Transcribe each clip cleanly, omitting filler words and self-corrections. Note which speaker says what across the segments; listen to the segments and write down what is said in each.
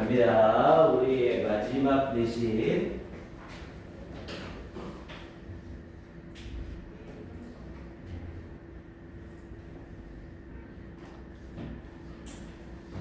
Speaker 1: 갑니다. 우리의 마지막 내신.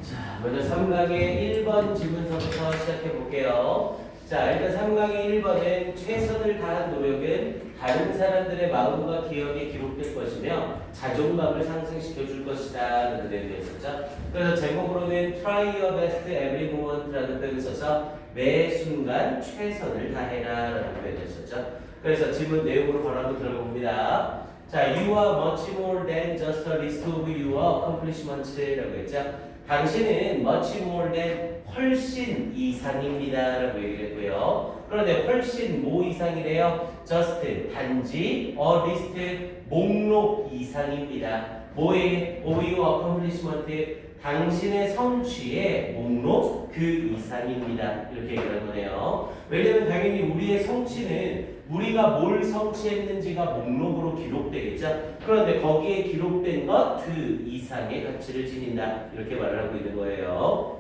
Speaker 1: 자, 먼저 3강의 1번 지문서부터 시작해 볼게요. 자, 일단 3강의 1번은 최선을 다한 노력은 다른 사람들의 마음과 기억에 기록될 것이며 자존감을 상승시켜 줄 것이다 라는 내용이 있었죠. 그래서 제목으로는 Try your best every moment 라는 표현을 써서 매 순간 최선을 다해라 라는 표현을 썼죠. 그래서 지문 내용으로 바로 한번 들어가 봅니다. 자, you are much more than just a list of your accomplishments 라고 했죠. 당신은 much more than 훨씬 이상입니다 라고 얘기했고요. 그런데 훨씬 뭐 이상이래요? just 단지 a list 목록 이상입니다. 뭐의 of your accomplishment 당신의 성취의 목록 그 이상입니다. 이렇게 얘기를 거네요. 왜냐면 당연히 우리의 성취는 우리가 뭘 성취했는지가 목록으로 기록되겠죠. 그런데 거기에 기록된 것 그 이상의 가치를 지닌다. 이렇게 말을 하고 있는 거예요.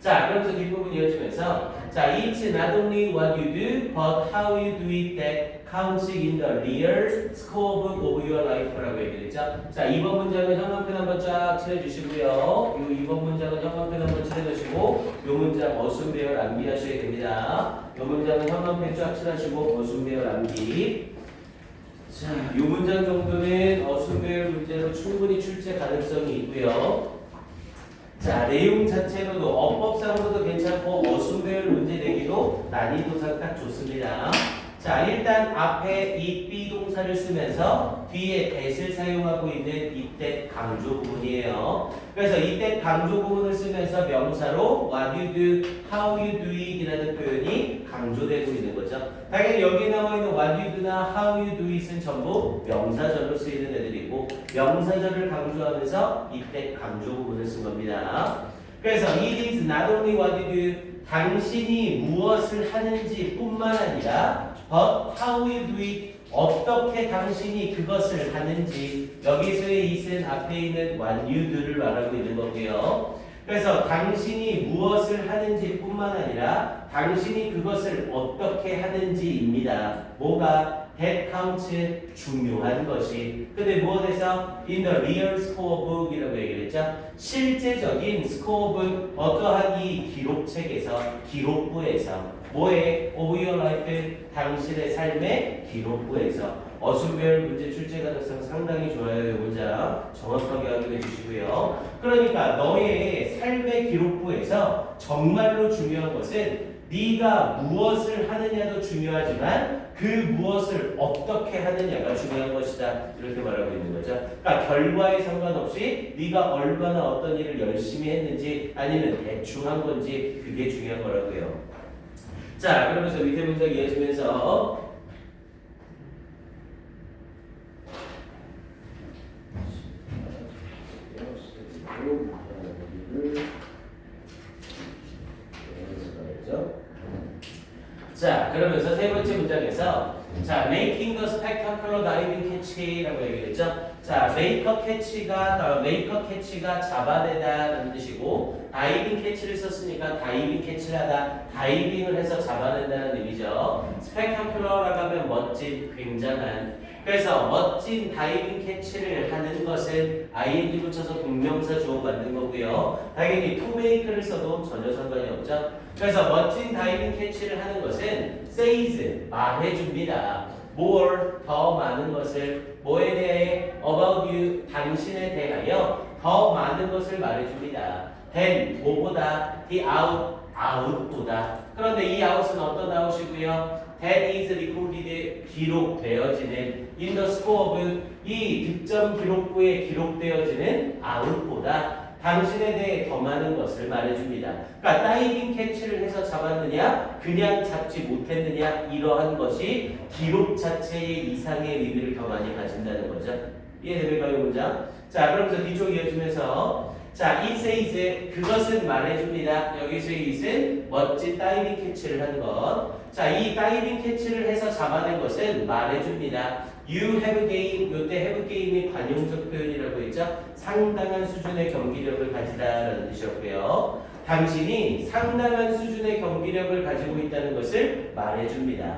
Speaker 1: 자, 그러면서 뒷부분 이어지면서 자, it's not only what you do, but how you do it that counts in the real scope of your life라고 얘기했죠. 자, 2번 문장은 형광펜 한번 쫙 칠해주시고요. 이 2번 문장은 형광펜 한번 칠해주시고 이 문장 어순 배열 암기하셔야 됩니다. 이 문장은 형광펜 쫙 칠하시고 어순 배열 암기. 자, 이 문장 정도는 어순 배열 문제로 충분히 출제 가능성이 있고요. 자, 내용 자체로도 어법상으로도 괜찮고 어순 배열 문제 내기도 난이도상 딱 좋습니다. 자, 일단 앞에 이 비동사를 쓰면서 뒤에 that을 사용하고 있는 이 that 강조 부분이에요. 그래서 이 that 강조 부분을 쓰면서 명사로 what you do, how you do it 이라는 표현이 강조되고 있는 거죠. 당연히 여기 나와 있는 what you do나 how you do it은 전부 명사절로 쓰이는 애들이고 명사절을 강조하면서 이 that 강조 부분을 쓴 겁니다. 그래서 it is not only what you do 당신이 무엇을 하는지 뿐만 아니라 but how you do it 어떻게 당신이 그것을 하는지 여기서의 it은 앞에 있는 what you do를 말하고 있는 거고요. 그래서 당신이 무엇을 하는지 뿐만 아니라 당신이 그것을 어떻게 하는지입니다. 뭐가? that counts 중요한 것이. 근데 무엇에서? in the real scope 이라고 얘기를 했죠. 실제적인 scope 어떠한 이 기록책에서 기록부에서 뭐의 of your life 당신의 삶의 기록부에서 어순배열 문제 출제 가능성 상당히 좋아요. 이 문장 정확하게 확인해 주시고요. 그러니까 너의 삶의 기록부에서 정말로 중요한 것은 네가 무엇을 하느냐도 중요하지만 그 무엇을 어떻게 하느냐가 중요한 것이다. 이렇게 말하고 있는 거죠. 그러니까 결과에 상관없이 네가 얼마나 어떤 일을 열심히 했는지 아니면 대충 한 건지 그게 중요한 거라고요. 자, 그러면서 밑에 문장 이어지면서 자, 그러면서 세 번째 문장에서 자, making the spectacular diving catch라고 얘기했죠. 자, make a catch가 잡아내다라는 뜻이고 다이빙 캐치를 썼으니까 다이빙 캐치를 하다, 다이빙을 해서 잡아낸다는 의미죠. spectacular라고 하면 멋진, 굉장한. 그래서 멋진 다이빙 캐치를 하는 것은 ing 붙여서 동명사 주어 만든 거고요. 당연히 to make를 써도 전혀 상관이 없죠. 그래서 멋진 다이빙 캐치를 하는 것은 says 말해줍니다. more 더 많은 것을 뭐에 대해 about you 당신에 대하여 더 많은 것을 말해줍니다. than 뭐보다 the out보다. 그런데 이 out은 어떤 out이고요? that is recorded 기록되어지는 in the scope 이 득점 기록부에 기록되어지는 out보다 당신에 대해 더 많은 것을 말해줍니다. 그러니까 다이빙 캐치를 해서 잡았느냐 그냥 잡지 못했느냐 이러한 것이 기록 자체의 이상의 의미를 더 많이 가진다는 거죠. 이해됩니까 이 문장? 자, 그러면서 뒤쪽 이어지면서 자, it says 그것은 말해줍니다. 여기서의 it은 멋진 다이빙 캐치를 하는 것. 자, 이 다이빙 캐치를 해서 잡아낸 것은 말해줍니다. You have gained, 요때 have gain이 관용적 표현이라고 했죠. 상당한 수준의 경기력을 가지다라는 뜻이었고요. 당신이 상당한 수준의 경기력을 가지고 있다는 것을 말해줍니다.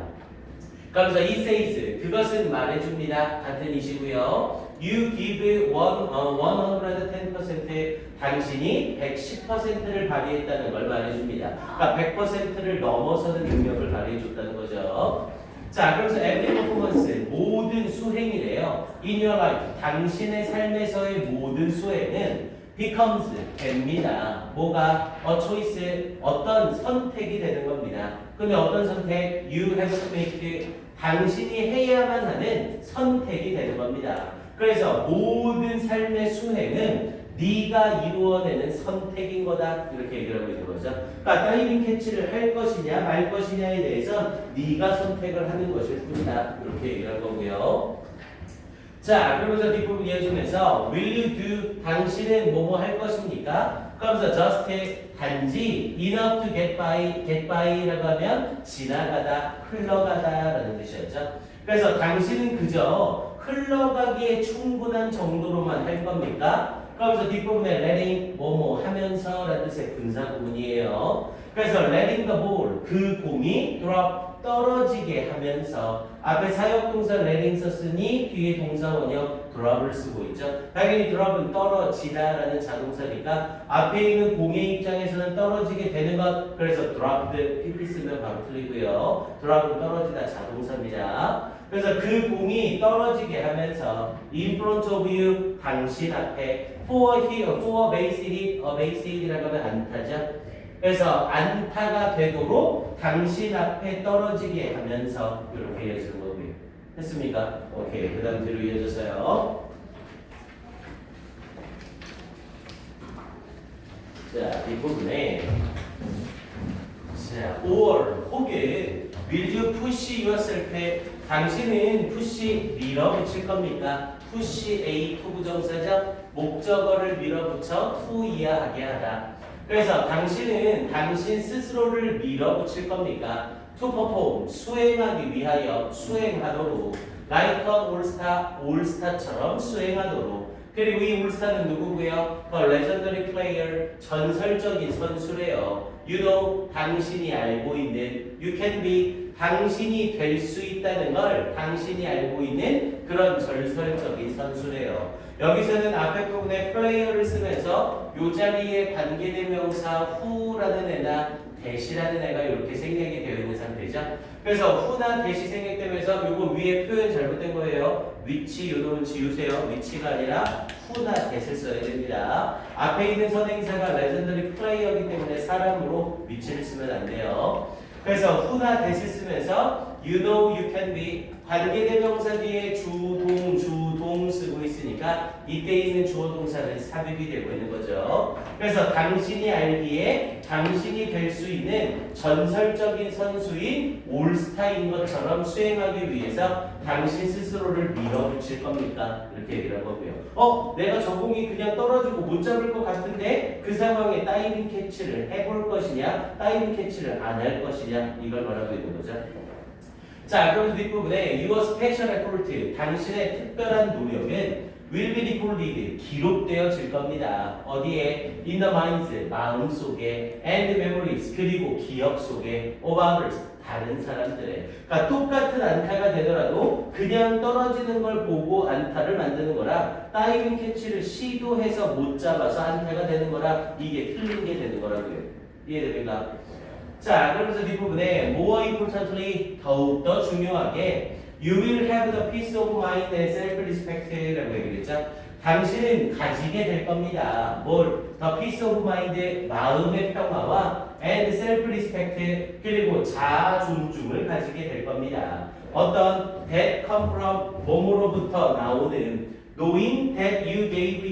Speaker 1: 그러면서 he says 그것은 말해줍니다. 같은 이시고요. You give 110% 당신이 110%를 발휘했다는 걸 말해줍니다. 그러니까 100%를 넘어서는 능력을 발휘해줬다는 거죠. 자, 그래서 every performance 모든 수행이래요. In your life 당신의 삶에서의 모든 수행은 becomes 됩니다. 뭐가 a choice 어떤 선택이 되는 겁니다. 그러면 어떤 선택? You have to make 당신이 해야만 하는 선택이 되는 겁니다. 그래서 모든 삶의 수행은 네가 이루어내는 선택인 거다 이렇게 얘기를 하고 있는 거죠. 그러니까 다이빙 캐치를 할 것이냐 말 것이냐에 대해서 네가 선택을 하는 것일 뿐이다 이렇게 얘기를 한 거고요. 자, 그러면서 뒷부분 이어지면서 will you do 당신은 뭐뭐 할 것입니까? 그러면서 just 단지 enough to get by라고 하면 지나가다, 흘러가다라는 뜻이었죠. 그래서 당신은 그저 흘러가기에 충분한 정도로만 할 겁니까? 그러면서 뒷부분에 letting 뭐뭐 하면서라는 뜻의 분사 구문이에요. 그래서 letting the ball 그 공이 drop 떨어지게 하면서 앞에 사역동사 letting 썼으니 뒤에 동사원형 drop을 쓰고 있죠. 당연히 drop은 떨어지다라는 자동사니까 앞에 있는 공의 입장에서는 떨어지게 되는 것 그래서 dropped pp 쓰면 바로 틀리고요. drop은 떨어지다 자동사입니다. 그래서 그 공이 떨어지게 하면서 in front of you 당신 앞에 for base hit이라고 하면 안타죠. 그래서 안타가 되도록 당신 앞에 떨어지게 하면서 이렇게 이어지는 거고요. 했습니까? 오케이. 그 다음 뒤로 이어져서요. 자, 이 부분에 자, or 혹은 will you push yourself에 당신은 push 밀어붙일 겁니까? push a 투부정사죠. 목적어를 밀어붙여 to 이하하게 하다. 그래서 당신은 당신 스스로를 밀어붙일 겁니까? to perform 수행하기 위하여 수행하도록 like an all-star 올스타처럼 수행하도록 그리고 이 올스타는 누구고요? The legendary player 전설적인 선수래요. You know 당신이 알고 있는 you can be 당신이 될 수 있다는 걸 당신이 알고 있는 그런 전설적인 선수래요. 여기서는 앞에 부분에 player를 쓰면서 요 자리에 관계대명사 who라는 애나 대시라는 애가 이렇게 생략이 되어 있는 상태죠. 그래서 who나 대시 생략되면서 요거 위에 표현 잘못된 거예요. 위치 요놈은 지우세요. 위치가 아니라 who나 대시를 써야 됩니다. 앞에 있는 선행사가 레전더리 플레이어이기 때문에 사람으로 위치를 쓰면 안 돼요. 그래서 who나 대시 쓰면서 you know you can be 관계대명사 뒤에 주동 쓰고 있으니까 이때 있는 주어 동사는 삽입이 되고 있는 거죠. 그래서 당신이 알기에 당신이 될 수 있는 전설적인 선수인 올스타인 것처럼 수행하기 위해서 당신 스스로를 밀어붙일 겁니까? 이렇게 얘기를 한 거고요. 내가 저 공이 그냥 떨어지고 못 잡을 것 같은데 그 상황에 다이빙 캐치를 해볼 것이냐 다이빙 캐치를 안 할 것이냐 이걸 말하고 있는 거죠. 자, 그럼 뒷부분에 your special effort 당신의 특별한 노력은 will be recorded 기록되어질 겁니다. 어디에? in the minds 마음 속에 and memories 그리고 기억 속에 of others 다른 사람들의 그러니까 똑같은 안타가 되더라도 그냥 떨어지는 걸 보고 안타를 만드는 거랑 다이빙 캐치를 시도해서 못 잡아서 안타가 되는 거랑 이게 틀린 게 되는 거라고요. 이해됩니까? 자, 그러면서 뒷부분에 more importantly 더욱더 중요하게 you will have the peace of mind and self-respect라고 얘기했죠. 당신은 가지게 될 겁니다. 뭘? the peace of mind 마음의 평화와 and self-respect 그리고 자아 존중을 가지게 될 겁니다. 어떤 that come from 몸으로부터 나오는 knowing that you gave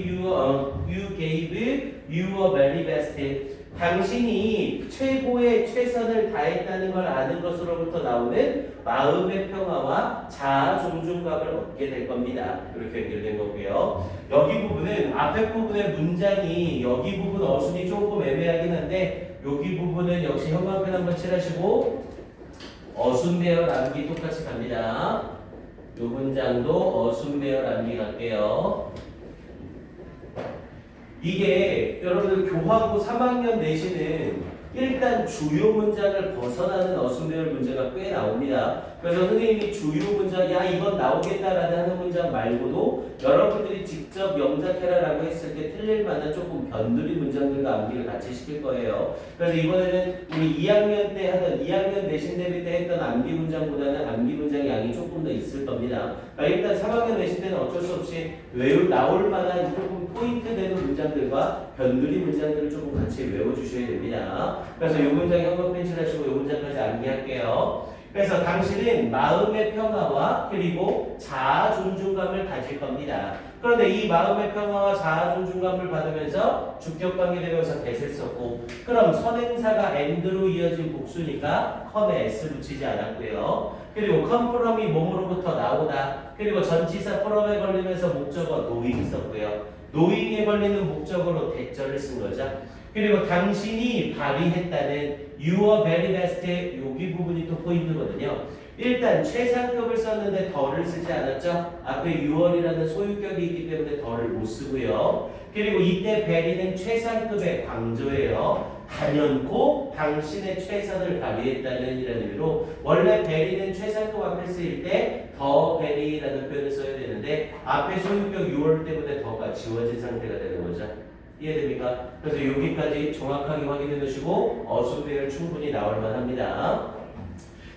Speaker 1: your very best 당신이 최고의 최선을 다했다는 걸 아는 것으로부터 나오는 마음의 평화와 자아 존중감을 얻게 될 겁니다. 이렇게 연결된 거고요. 여기 부분은 앞에 부분의 문장이 여기 부분 어순이 조금 애매하긴 한데 여기 부분은 역시 형광펜 한번 칠하시고 어순 배열 암기 똑같이 갑니다. 이 문장도 어순 배열 암기 갈게요. 이게 여러분들 교하고 3학년 내신은 일단 주요 문장을 벗어나는 어순배열 문제가 꽤 나옵니다. 그래서 선생님이 주요 문장, 야 이건 나오겠다라는 하는 문장 말고도 여러분들이 직접 영작해라라고 했을 때 틀릴 만한 조금 변두리 문장들과 암기를 같이 시킬 거예요. 그래서 이번에는 우리 2학년 때 하던 2학년 내신 대비 때 했던 암기 문장보다는 암기 문장 양이 조금 더 있을 겁니다. 그러니까 일단 3학년 내신 때는 어쩔 수 없이 나올 만한 조금 포인트 되는 문장들과 변두리 문장들을 조금 같이 외워주셔야 됩니다. 그래서 이 문장 현관 펜칠 하시고 이 문장까지 암기할게요. 그래서 당신은 마음의 평화와 그리고 자아 존중감을 가질 겁니다. 그런데 이 마음의 평화와 자아 존중감을 받으면서 주격관계 대명사 that을 썼고, 그럼 선행사가 and로 이어진 복수니까 come에 s 붙이지 않았고요. 그리고 come from이 몸으로부터 나오다. 그리고 전치사 from에 걸리면서 목적어 knowing 썼고요. knowing에 걸리는 목적어로 대절을 쓴 거죠. 그리고 당신이 발휘했다는 your very best 여기 부분이 또 포인트거든요. 일단 최상급을 썼는데 더를 쓰지 않았죠. 앞에 your이라는 소유격이 있기 때문에 더를 못 쓰고요. 그리고 이때 very는 최상급의 강조예요. 단연코 당신의 최선을 발휘했다는 이라는 의미로 원래 very는 최상급 앞에 쓰일 때 더 very라는 표현을 써야 되는데 앞에 소유격 your 때문에 더가 지워진 상태가 되는 거죠. 이해됩니까? 그래서 여기까지 정확하게 확인해 두시고 어순배열 충분히 나올 만합니다.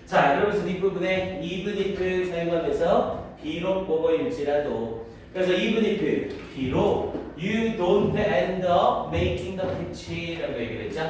Speaker 1: 자, 그러면서 뒷부분에 even if 사용하면서 비록 뭐뭐일지라도, 그래서 even if 비록 you don't end up making the pitch라고 얘기를 했죠.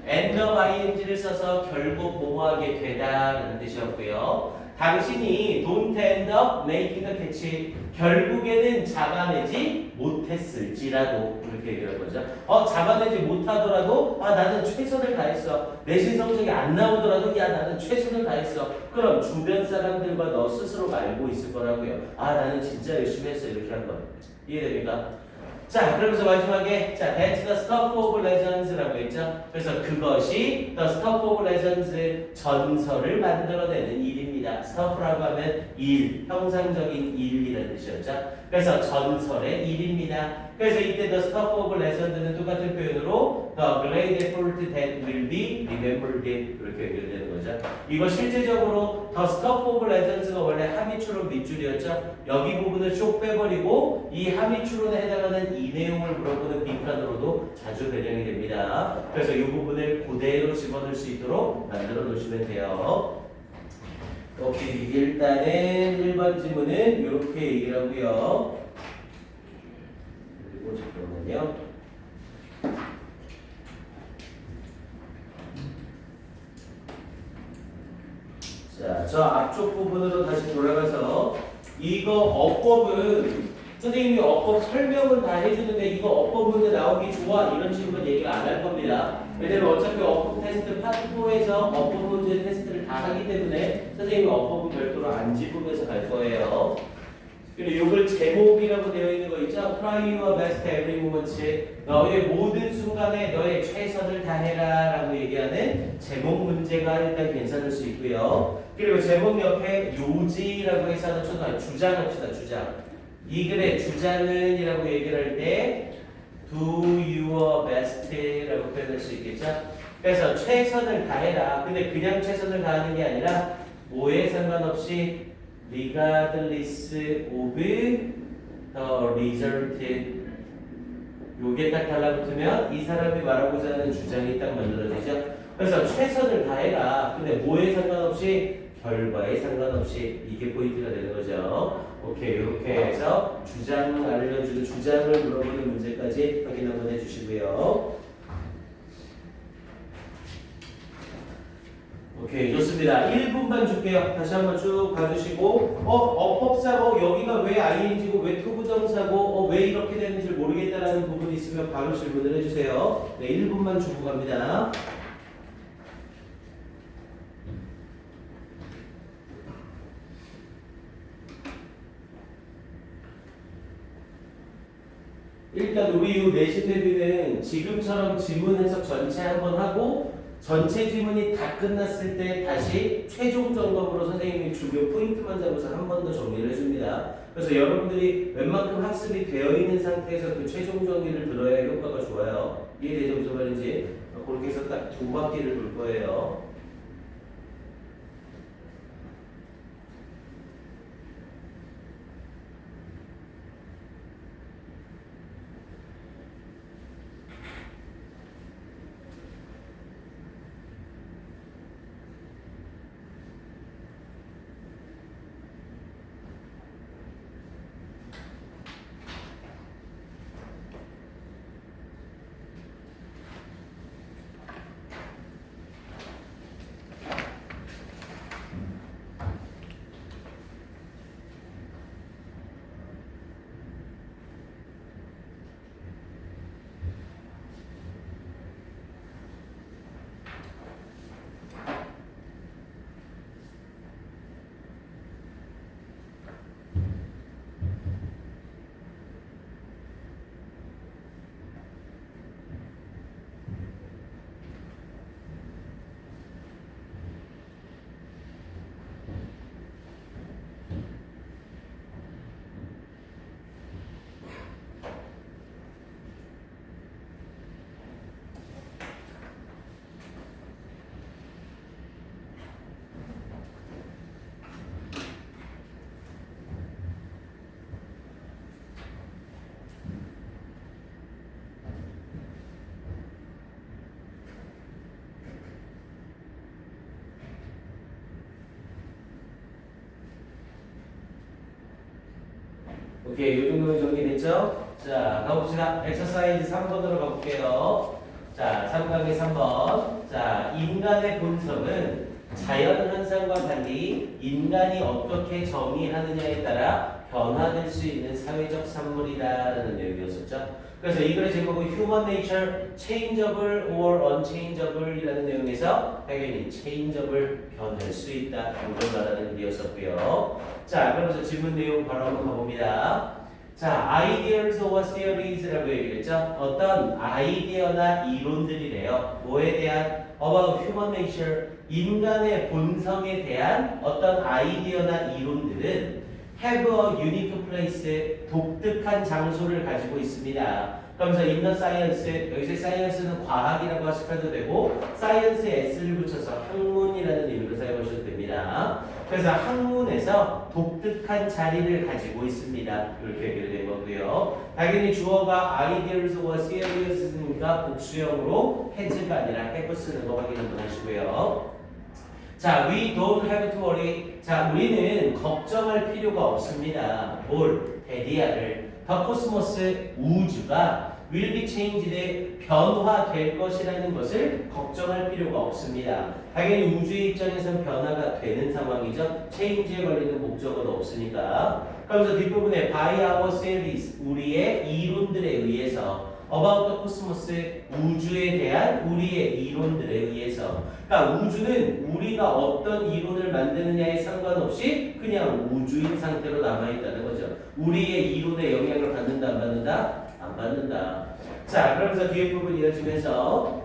Speaker 1: end up ing를 써서 결국 뭐뭐하게 되다라는 뜻이었고요. 당신이 don't end up making the catch 결국에는 잡아내지 못했을지라도 이렇게 얘기를 한 거죠. 잡아내지 못하더라도 나는 최선을 다했어. 내신 성적이 안 나오더라도 야 나는 최선을 다했어. 그럼 주변 사람들과 너 스스로가 알고 있을 거라고요. 나는 진짜 열심히 했어. 이렇게 한 거예요. 이해됩니까? 자, 그러면서 마지막에 that's the stuff of legends라고 했죠. 그래서 그것이 the stuff of legends 전설을 만들어내는 일입니다. stuff라고 하면 일, 형상적인 일이라는 뜻이었죠. 그래서 전설의 일입니다. 그래서 이때 the stuff of legends는 똑같은 표현으로 the great effort that will be remembered 이렇게 연결되는 거죠. 이거 실제적으로 the stuff of legends가 원래 함의추론 밑줄이었죠. 여기 부분을 쭉 빼버리고 이 함의추론에 해당하는 이 내용을 물어보는 빈칸으로도 자주 변형이 됩니다. 그래서 이 부분을 그대로 집어넣을 수 있도록 만들어 놓으시면 돼요. 오케이, 일단은 1번 지문은 이렇게 얘기를 하고요. 그리고 잠깐만요. 자, 저 앞쪽 부분으로 다시 돌아가서 이거 어법은 선생님이 어법 설명은 다 해주는데 이거 어법 문제 나오기 좋아 이런 식으로 얘기를 안 할 겁니다. 왜냐면 어차피 어법 테스트 파트 4에서 어법 문제 테스트를 다 하기 때문에 선생님이 어법은 별도로 안 짚으면서 갈 거예요. 그리고 이걸 제목이라고 되어 있는 거 있죠? Try your best every moment. 너의 모든 순간에 너의 최선을 다해라 라고 얘기하는 제목 문제가 일단 괜찮을 수 있고요. 그리고 제목 옆에 요지라고 해서 하나 쳐서 주장합시다. 주장. 이 글의 주장은 이라고 얘기를 할 때 do your best라고 표현할 수 있겠죠? 그래서 최선을 다해라. 근데 그냥 최선을 다하는 게 아니라 뭐에 상관없이 regardless of the result. 요게 딱 달라붙으면 이 사람이 말하고자 하는 주장이 딱 만들어지죠. 그래서 최선을 다해라. 근데 뭐에 상관없이 결과에 상관없이 이게 포인트가 되는 거죠. 오케이, 이렇게 해서 주장을 알려주는 주장을 물어보는 문제까지 확인 한번 해주시고요. 오케이, 좋습니다. 1분만 줄게요. 다시 한번 쭉 봐주시고 어법사고 여기가 왜 ing고 왜 투부정사고 왜 이렇게 되는지 모르겠다라는 부분이 있으면 바로 질문을 해주세요. 네, 1분만 주고 갑니다. 일단 우리 이 내신 대비는 지금처럼 지문 해석 전체 한번 하고 전체 지문이 다 끝났을 때 다시 최종 점검으로 선생님이 주요 포인트만 잡아서 한 번 더 정리를 해줍니다. 그래서 여러분들이 웬만큼 학습이 되어 있는 상태에서 그 최종 정리를 들어야 효과가 좋아요. 이해되죠? 무슨 말인지? 그렇게 해서 딱 두 바퀴를 돌 거예요. 오케이, 이 정도면 정리됐죠? 자, 가봅시다. 엑서사이즈 3번으로 가볼게요. 자, 3강의 3번. 자, 인간의 본성은 자연 현상과 달리 인간이 어떻게 정의하느냐에 따라 변화될 수 있는 사회적 산물이다라는 내용이었었죠. 그래서 이 글의 제목은 Human Nature Changeable or Unchangeable이라는 내용에서 당연히 changeable 변할 수 있다 이걸 말하는 글이었었고요. 자, 그러면서 질문 내용 바로 한번 가봅니다. 자, ideas or theories라고 얘기했죠. 어떤 아이디어나 이론들이래요. 뭐에 대한 about human nature, 인간의 본성에 대한 어떤 아이디어나 이론들은 have a unique place, 독특한 장소를 가지고 있습니다. 그러면서 in the science, 여기서 science는 과학이라고 하셔도 되고 science에 s를 붙여서 학문이라는 의미로 사용하셔도 됩니다. 그래서 학문에서 독특한 자리를 가지고 있습니다. 이렇게 얘기를 해보고요. 당연히 주어가 ideas와 theories니까 복수형으로 has가 아니라 have 쓰는 거 확인 한번 하시고요. 자, we don't have to worry. 자, 우리는 걱정할 필요가 없습니다. 뭘? 데디아를. The cosmos, 우주가 will be changed, 변화될 것이라는 것을 걱정할 필요가 없습니다. 당연히 우주의 입장에서는 변화가 되는 상황이죠. change에 걸리는 목적어도 없으니까. 그러면서 뒷부분에 by our theories, 우리의 이론들에 의해서 about the cosmos, 우주에 대한 우리의 이론들에 의해서. 그러니까 우주는 우리가 어떤 이론을 만드느냐에 상관없이 그냥 우주인 상태로 남아있다는 거죠. 우리의 이론에 영향을 받는다 안 받는다? 안 받는다. 자, 그러면서 뒤에 부분 이어지면서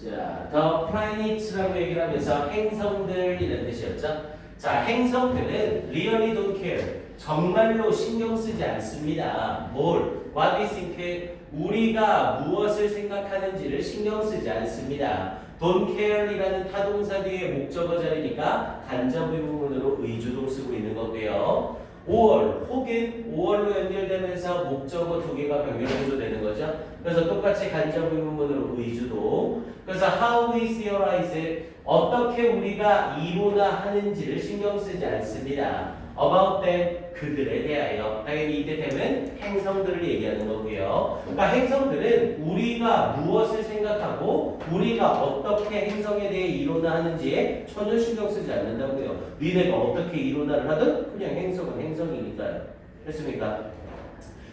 Speaker 1: 자, the planets라고 얘기를 하면서 행성들이라는 뜻이었죠. 자, 행성들은 really don't care. 정말로 신경 쓰지 않습니다. 뭘? What we think, 우리가 무엇을 생각하는지를 신경 쓰지 않습니다. Don't care이라는 타동사 뒤에 목적어 자리니까 간접 의문문으로 의주동 쓰고 있는 거고요. or 혹은 or로 연결되면서 목적어 두 개가 변경해도 되는 거죠. 그래서 똑같이 간접 의문문으로 의주동. 그래서 how we theorize, 어떻게 우리가 이론화하는지를 신경 쓰지 않습니다. about them, 그들에 대하여. 당연히 이때 되면 행성들을 얘기하는 거고요. 그러니까 행성들은 우리가 무엇을 생각하고 우리가 어떻게 행성에 대해 이론화하는지에 전혀 신경 쓰지 않는다고요. 니네가 어떻게 이론화를 하든 그냥 행성은 행성이니까요. 됐습니까?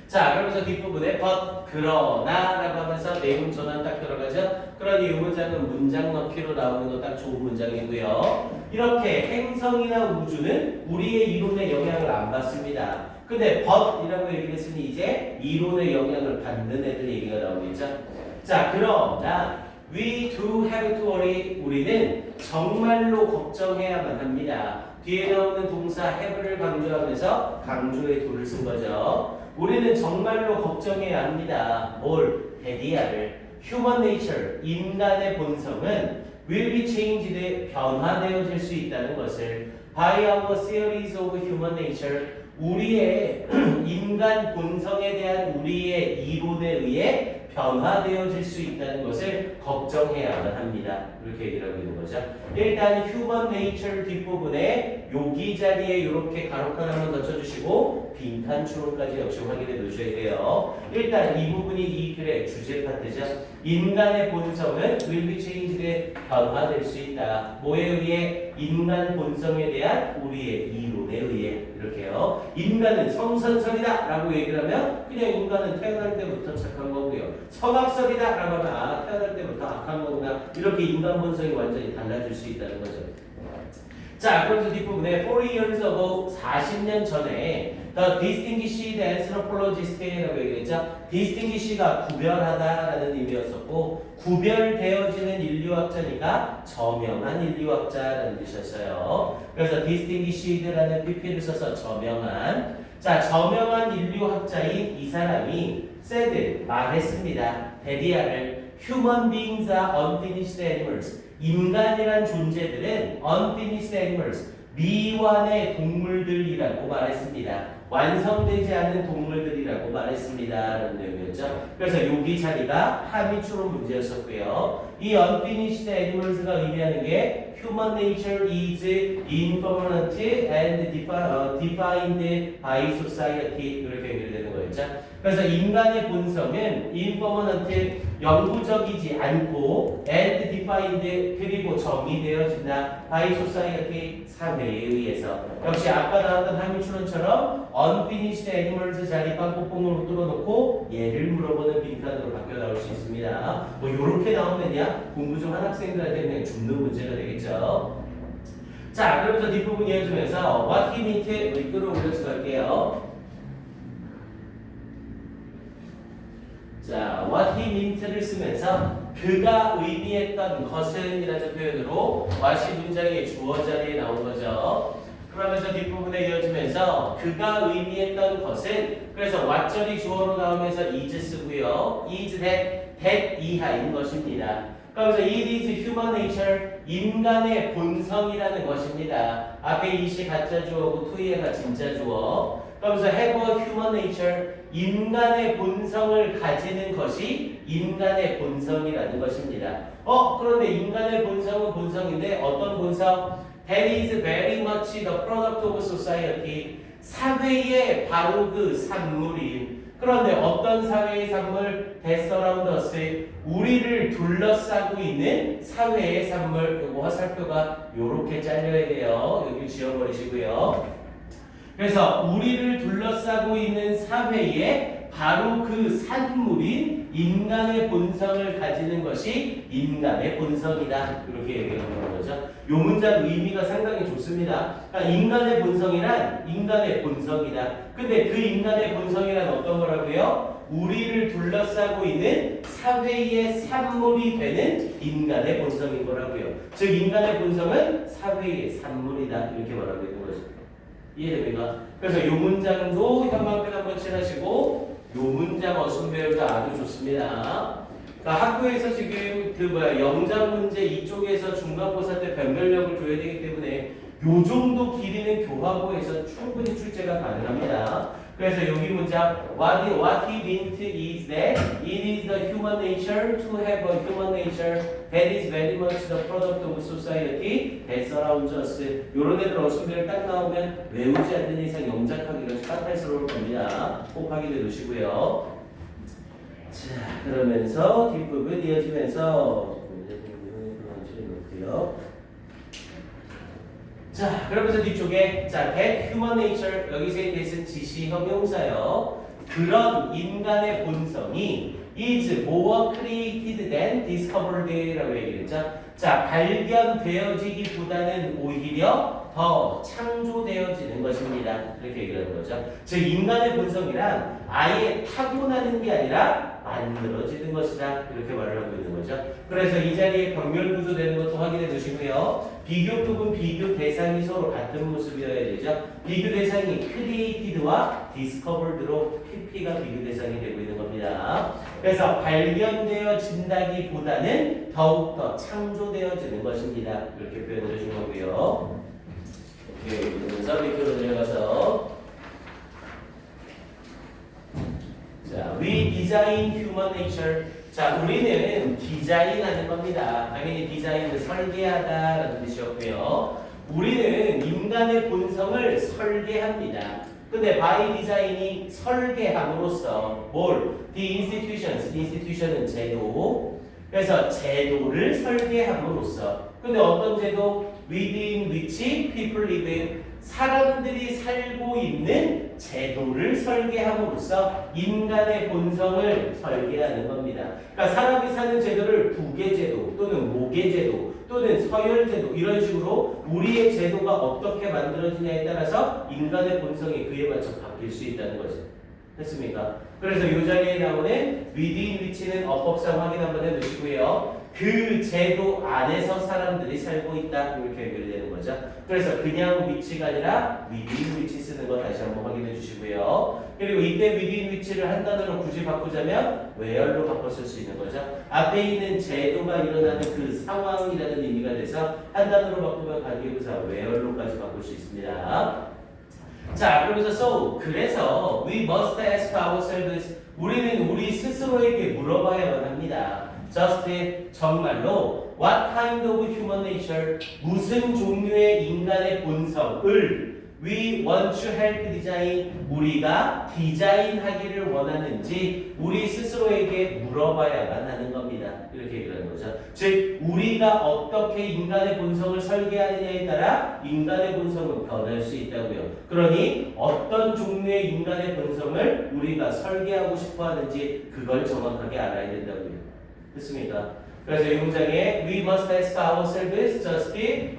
Speaker 1: 자, 그러면서 뒷부분에 but, 그러나 라고 하면서 내용 전환 딱 들어가죠. 그러니 이 문장은 문장 넣기로 나오는 거 딱 좋은 문장이고요. 이렇게 행성이나 우주는 우리의 이론에 영향을 안 받습니다. 근데 but 이라고 얘기를 했으니 이제 이론의 영향을 받는 애들 얘기가 나오겠죠. 자, 그러나 we do have to worry. 우리는 정말로 걱정해야만 합니다. 뒤에 나오는 동사 have를 강조하면서 강조의 do를 쓴 거죠. 우리는 정말로 걱정해야 합니다. 뭘? 데디아를. Human nature, 인간의 본성은 will be changed, 변화되어질 수 있다는 것을 by our theories of human nature, 우리의 인간 본성에 대한 우리의 이론에 의해 변화되어질 수 있다는 것을 걱정해야만 합니다. 이렇게 얘기를 하고 있는 거죠. 일단 human nature 뒷부분에 여기 자리에 이렇게 가로칸 한번 더 쳐주시고 빈칸 추론까지 역시 확인해 놓으셔야 돼요. 일단 이 부분이 이 글의 주제 파트죠. 인간의 본성은 will be changed, 변화될 수 있다. 뭐에 의해? 인간 본성에 대한 우리의 이론에 의해. 이렇게요. 인간은 성선설이다 라고 얘기를 하면 그냥 인간은 태어날 때부터 착한 거고요. 성악설이다 라고 하면 태어날 때부터 악한 거구나. 이렇게 인간 본성이 완전히 달라질 수 있다는 거죠. 자, 그래서 뒷부분에 40 years ago, 40년 전에 The distinguished anthropologist라고 얘기했죠. distinguished가 구별하다라는 의미였었고 구별되어지는 인류학자니까 저명한 인류학자라는 뜻이었어요. 그래서 distinguished라는 pp를 써서 저명한. 자, 저명한 인류학자인 이 사람이 said, 말했습니다. 데디아를 human beings are unfinished animals. 인간이란 존재들은 unfinished animals, 미완의 동물들이라고 말했습니다. 완성되지 않은 동물들이라고 말했습니다. 라는 내용이었죠. 그래서 여기 자리가 함의 추론 문제였었고요. 이 unfinished animals가 의미하는 게 human nature is impermanent and defined by society 이렇게 연결되는 거였죠. 그래서 인간의 본성은 impermanent, 영구적이지 않고 and defined, 그리고 정의되어진다 by society, 사회에 의해서. 역시 아까 나왔던 함의 추론처럼 unfinished animals 자리 빵꾸뽕으로 뚫어놓고 얘를 물어보는 빈칸으로 바뀌어 나올 수 있습니다. 뭐 요렇게 나오면야 공부 좀 한 학생들한테 그냥 줍는 문제가 되겠죠. 자, 그러면서 뒷부분 이어주면서 what he meant 우리 끌어올려서 갈게요. 자, what he meant를 쓰면서 그가 의미했던 것은 이라는 표현으로 what이 문장의 주어 자리에 나온 거죠. 그러면서 뒷부분에 이어지면서 그가 의미했던 것은, 그래서 what절이 주어로 나오면서 is 쓰고요. is that 이하인 것입니다. 그러면서 it is human nature, 인간의 본성이라는 것입니다. 앞에 it이 가짜 주어고 to가 진짜 주어. 그러면서 have a human nature, 인간의 본성을 가지는 것이 인간의 본성이라는 것입니다. 그런데 인간의 본성은 본성인데 어떤 본성? That is very much the product of society. 사회의 바로 그 산물인. 그런데 어떤 사회의 산물? That surround us. 우리를 둘러싸고 있는 사회의 산물. 요거 화살표가 요렇게 잘려야 돼요. 여기 지워버리시고요. 그래서 우리를 둘러싸고 있는 사회에 바로 그 산물인 인간의 본성을 가지는 것이 인간의 본성이다. 이렇게 얘기하는 거죠. 요 문장 의미가 상당히 좋습니다. 그러니까 인간의 본성이란 인간의 본성이다. 근데 그 인간의 본성이란 어떤 거라고요? 우리를 둘러싸고 있는 사회의 산물이 되는 인간의 본성인 거라고요. 즉 인간의 본성은 사회의 산물이다. 이렇게 말하고 있는 거죠. 이해됩니까? 그래서 요 문장도 현방편 한번 칠하시고 요 문장 어순 배우기가 아주 좋습니다. 그러니까 학교에서 지금 영장 문제 이쪽에서 중간고사 때 변별력을 줘야 되기 때문에 요 정도 길이는 교과고에서 충분히 출제가 가능합니다. 그래서 여기 문장 what he meant is that it is the human nature to have a human nature that is very much the product of society that surrounds us. 요런 애들 어순배를 딱 나오면 외우지 않는 이상 영작하기가 까탈스러울 겁니다. 꼭 확인해 두시고요. 자, 그러면서 뒷부분 이어지면서 놓고요. 자, 그러면서 뒤쪽에 that human nature, 여기서의 that은 지시 형용사요. 그런 인간의 본성이 is more created than discovered라고 얘기했죠. 자, 발견되어지기보다는 오히려 더 창조되어지는 것입니다. 이렇게 얘기하는 거죠. 즉 인간의 본성이란 아예 타고나는 게 아니라 만들어지는 것이다. 이렇게 말을 하고 있는 거죠. 그래서 이 자리에 병렬 구조되는 것도 확인해 두시고요. 비교급은 비교 대상이 서로 같은 모습이어야 되죠. 비교 대상이 created와 discovered로 PP가 비교 대상이 되고 있는 겁니다. 그래서 발견되어진다기보다는 더욱더 창조되어지는 것입니다. 이렇게 표현을 해준 거고요. 그러면서 밑으로 내려가서 자, we design human nature. 자, 우리는 디자인하는 겁니다. 당연히 디자인은 설계하다라는 뜻이었고요. 우리는 인간의 본성을 설계합니다. 근데 by design이 설계함으로써 뭘? The institutions, institution은 제도. 그래서 제도를 설계함으로써. 근데 어떤 제도? Within which people live. 사람들이 살고 있는 제도를 설계함으로써 인간의 본성을 설계하는 겁니다. 그러니까 사람이 사는 제도를 부계제도 또는 모계제도 또는 서열제도 이런 식으로 우리의 제도가 어떻게 만들어지냐에 따라서 인간의 본성이 그에 맞춰 바뀔 수 있다는 거죠. 됐습니까? 그래서 이 자리에 나오는 within which는 어법상 확인 한번 해두시고요. 그 제도 안에서 사람들이 살고 있다 이렇게 연결되는 거죠. 그래서 그냥 위치가 아니라 within which 쓰는 거 다시 한번 확인해 주시고요. 그리고 이때 within which를 한 단어로 굳이 바꾸자면 where로 바꿔 쓸 수 있는 거죠. 앞에 있는 제도가 일어나는 그 상황이라는 의미가 돼서 한 단어로 바꾸면 관계부사 where로까지 바꿀 수 있습니다. 자, 그러면서 so 그래서 we must ask ourselves 우리는 우리 스스로에게 물어봐야만 합니다. just 정말로 what kind of human nature 무슨 종류의 인간의 본성을 we want to help design 우리가 디자인하기를 원하는지 우리 스스로에게 물어봐야만 하는 겁니다. 이렇게 얘기하는 거죠. 즉 우리가 어떻게 인간의 본성을 설계하느냐에 따라 인간의 본성은 변할 수 있다고요. 그러니 어떤 종류의 인간의 본성을 우리가 설계하고 싶어 하는지 그걸 정확하게 알아야 된다고요. 됐습니까? 그래서 이 문장에 we must ask ourselves just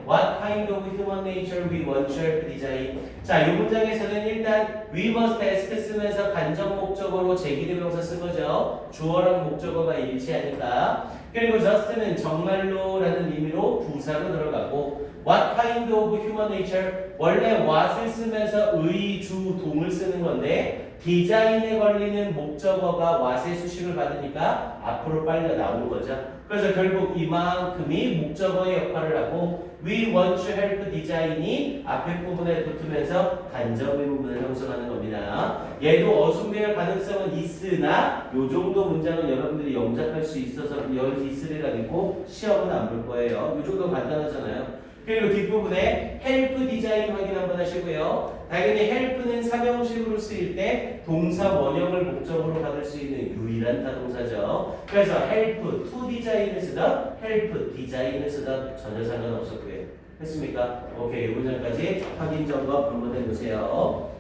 Speaker 1: what kind of human nature we want to help design. 자, 이 문장에서는 일단 we must ask 쓰면서 간접 목적어로 제기대명사 쓴 거죠. 주어랑 목적어가 일치하니까. 그리고 just는 정말로라는 의미로 부사로 들어가고 what kind of human nature 원래 what을 쓰면서 의, 주, 동을 쓰는 건데 디자인에 걸리는 목적어가 what의 수식을 받으니까 앞으로 빨려 나오는 거죠. 그래서 결국 이만큼이 목적어의 역할을 하고 we want to help design이 앞에 부분에 붙으면서 간접 의문문을 형성하는 겁니다. 얘도 어순배열 가능성은 있으나 요 정도 문장은 여러분들이 영작할 수 있어서 있으리가 아니고 시험은 안 볼 거예요. 요 정도 간단하잖아요. 그리고 뒷부분에 help design 확인 한번 하시고요. 당연히 help는 사명식으로 쓰일 때 동사 원형을 목적으로 받을 수 있는 유일한 타동사죠. 그래서 help to design을 쓰던 help design을 쓰던 전혀 상관없었고요. 했습니까? 오케이, 이 문장까지 확인 점검 한번 해보세요.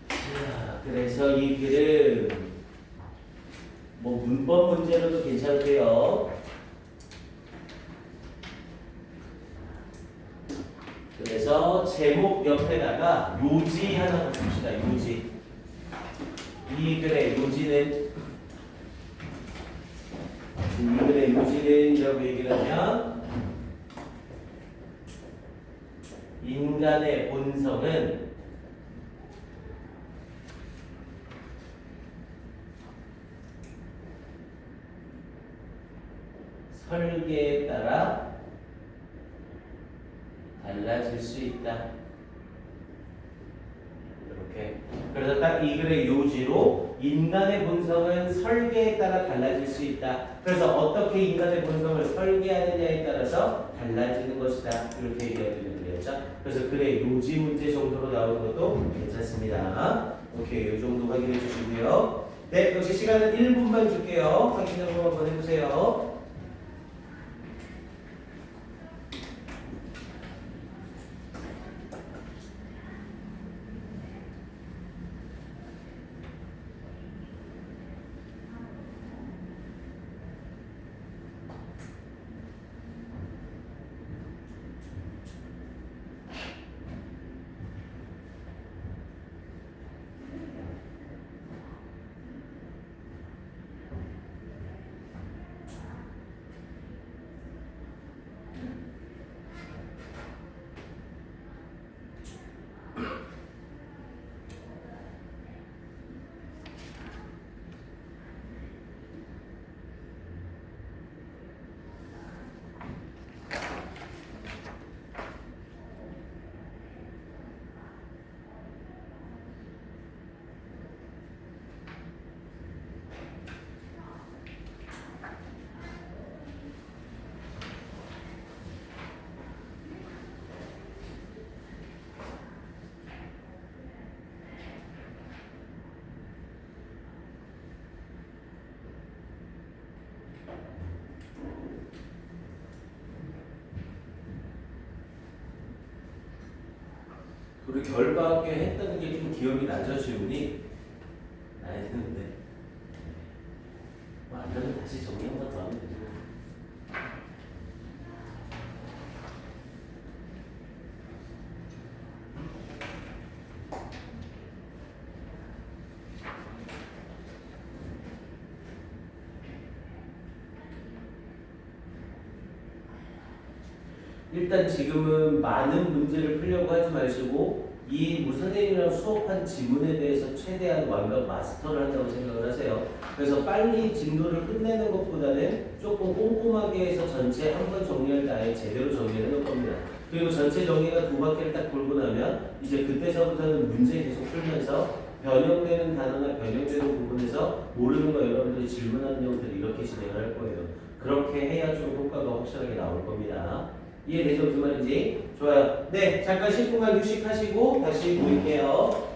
Speaker 1: 자, 그래서 이 글은 뭐 문법 문제로도 괜찮고요. 그래서 제목 옆에다가 요지 하나 붙입시다. 요지. 이 글의 요지는 이라고 얘기를 하면 인간의 본성은 설계에 따라 달라질 수 있다. 이렇게. 그래서 딱 이 글의 요지로 인간의 본성은 설계에 따라 달라질 수 있다. 그래서 어떻게 인간의 본성을 설계하느냐에 따라서 달라지는 것이다. 이렇게 얘기하고 있는 거였죠. 그래서 글의 요지 문제 정도로 나오는 것도 괜찮습니다. 오케이, 이 정도 확인해 주시고요. 네, 역시 시간은 1분만 줄게요. 확인 한번 해보세요. 결과학교 했던 게 좀 기억이 나죠, 질문이? 나야 되는데. 안 되면 다시 정리 한 번 더 하면 되죠. 일단 지금은 많은 문제를 풀려고 하지 마시고 이 선생님이랑 수업한 지문에 대해서 최대한 완벽 마스터를 한다고 생각을 하세요. 그래서 빨리 진도를 끝내는 것보다는 조금 꼼꼼하게 해서 전체 한 번 정리할 때 아예 제대로 정리를 해놓을 겁니다. 그리고 전체 정리가 두 바퀴를 딱 돌고 나면 이제 그때서부터는 문제 계속 풀면서 변형되는 단어나 변형되는 부분에서 모르는 거 여러분들이 질문하는 내용들을 이렇게 진행을 할 거예요. 그렇게 해야 좀 효과가 확실하게 나올 겁니다. 이해되죠? 무슨 말인지? 좋아요. 네, 잠깐 10분간 휴식하시고 다시 보일게요.